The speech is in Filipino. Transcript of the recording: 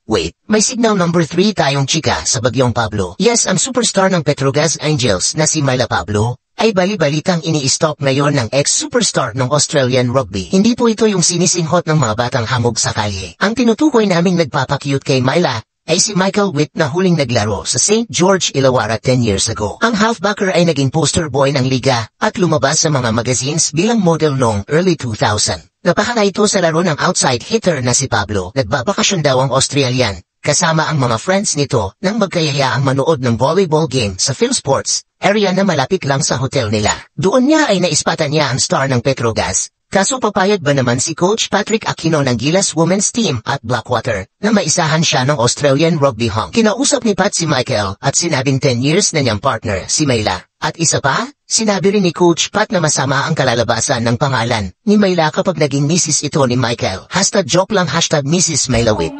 Wait, may signal number 3 tayong chika sa Bagyong Pablo. Yes, ang superstar ng Petrogas Angels na si Myla Pablo ay bali-balitang ini-stop ngayon ng ex-superstar ng Australian rugby. Hindi po ito yung sinisinghot ng mga batang hamog sa kalye. Ang tinutukoy naming nagpapakyut kay Myla ay si Michael Witt na huling naglaro sa St. George, Illawarra 10 years ago. Ang halfbacker ay naging poster boy ng liga at lumabas sa mga magazines bilang model noong early 2000. Napakana ito sa laro ng outside hitter na si Pablo. Nagbabakasyon daw ang Australian kasama ang mga friends nito nang magkayayaang manood ng volleyball game sa PhilSports area na malapit lang sa hotel nila. Doon niya ay naispatan niya ang star ng Petrogas. Kaso papayag ba naman si Coach Patrick Aquino ng Gilas Women's Team at Blackwater na maisahan siya ng Australian Rugby Hong? Kinausap ni Pat si Michael at sinabing 10 years na niyang partner si Myla. At isa pa, sinabi rin ni Coach Pat na masama ang kalalabasan ng pangalan ni Myla kapag naging Mrs. ito ni Michael. #joke lang #Mrs. Myla Witt.